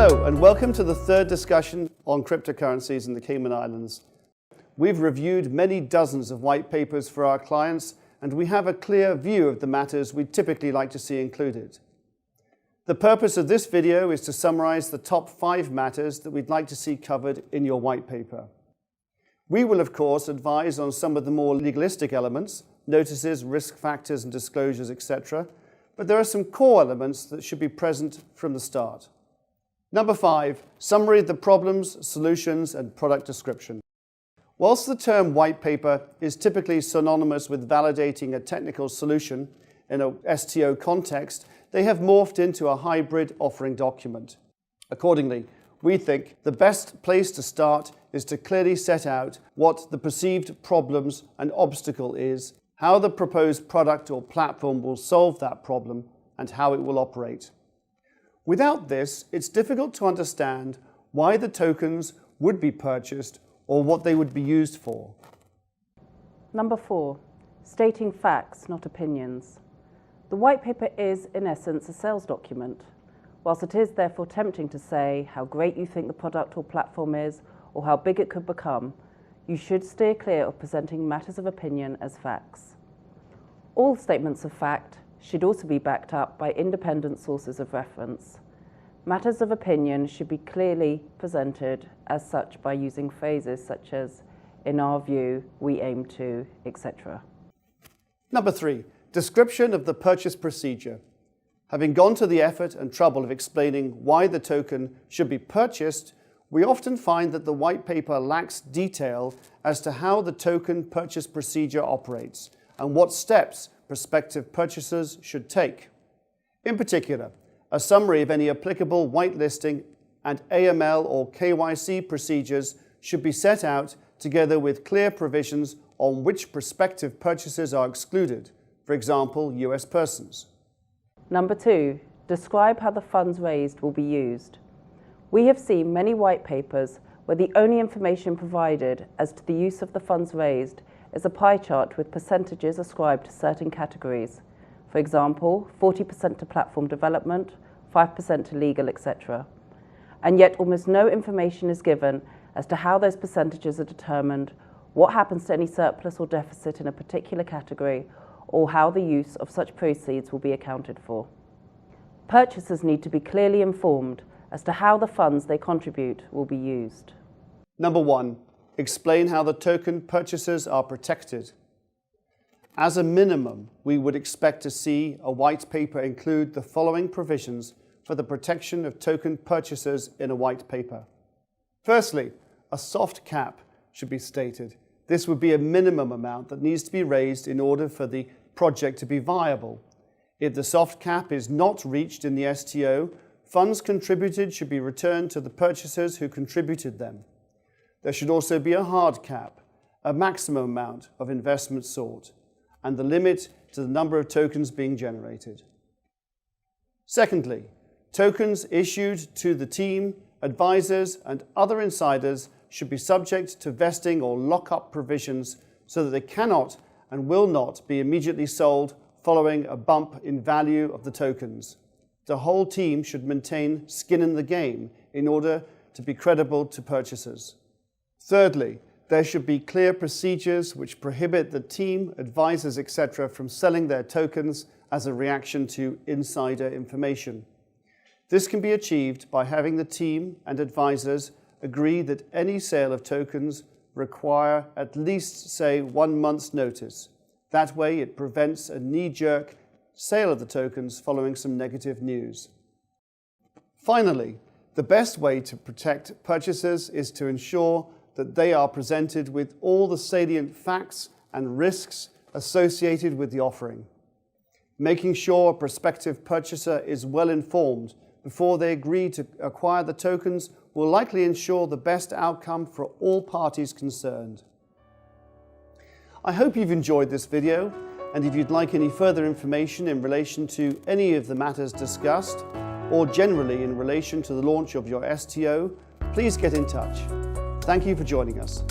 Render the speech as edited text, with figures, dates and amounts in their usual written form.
Hello and welcome to the third discussion on cryptocurrencies in the Cayman Islands. We've reviewed many dozens of white papers for our clients and we have a clear view of the matters we'd typically like to see included. The purpose of this video is to summarize the top 5 matters that we'd like to see covered in your white paper. We will of course advise on some of the more legalistic elements, notices, risk factors and disclosures, etc. But there are some core elements that should be present from the start. Number 5, summary of the problems, solutions and product description. Whilst the term white paper is typically synonymous with validating a technical solution in a STO context, they have morphed into a hybrid offering document. Accordingly, we think the best place to start is to clearly set out what the perceived problems and obstacle is, how the proposed product or platform will solve that problem, and how it will operate. Without this, it's difficult to understand why the tokens would be purchased or what they would be used for. Number 4, stating facts, not opinions. The white paper is, in essence, a sales document. Whilst it is therefore tempting to say how great you think the product or platform is or how big it could become, you should steer clear of presenting matters of opinion as facts. All statements of fact should also be backed up by independent sources of reference. Matters of opinion should be clearly presented as such by using phrases such as, in our view, we aim to, etc. Number 3, description of the purchase procedure. Having gone to the effort and trouble of explaining why the token should be purchased, we often find that the white paper lacks detail as to how the token purchase procedure operates and what steps prospective purchasers should take. In particular, a summary of any applicable whitelisting and AML or KYC procedures should be set out together with clear provisions on which prospective purchasers are excluded, for example, US persons. Number 2, describe how the funds raised will be used. We have seen many white papers where the only information provided as to the use of the funds raised is a pie chart with percentages ascribed to certain categories. For example, 40% to platform development, 5% to legal, etc. And yet almost no information is given as to how those percentages are determined, what happens to any surplus or deficit in a particular category, or how the use of such proceeds will be accounted for. Purchasers need to be clearly informed as to how the funds they contribute will be used. Number 1, explain how the token purchasers are protected. As a minimum, we would expect to see a white paper include the following provisions for the protection of token purchasers in a white paper. Firstly, a soft cap should be stated. This would be a minimum amount that needs to be raised in order for the project to be viable. If the soft cap is not reached in the STO, funds contributed should be returned to the purchasers who contributed them. There should also be a hard cap, a maximum amount of investment sought, and the limit to the number of tokens being generated. Secondly, tokens issued to the team, advisors, and other insiders should be subject to vesting or lock-up provisions so that they cannot and will not be immediately sold following a bump in value of the tokens. The whole team should maintain skin in the game in order to be credible to purchasers. Thirdly, there should be clear procedures which prohibit the team, advisors, etc. from selling their tokens as a reaction to insider information. This can be achieved by having the team and advisors agree that any sale of tokens require at least, say, 1 month's notice. That way it prevents a knee-jerk sale of the tokens following some negative news. Finally, the best way to protect purchasers is to ensure that they are presented with all the salient facts and risks associated with the offering. Making sure a prospective purchaser is well informed before they agree to acquire the tokens will likely ensure the best outcome for all parties concerned. I hope you've enjoyed this video, and if you'd like any further information in relation to any of the matters discussed, or generally in relation to the launch of your STO, please get in touch. Thank you for joining us.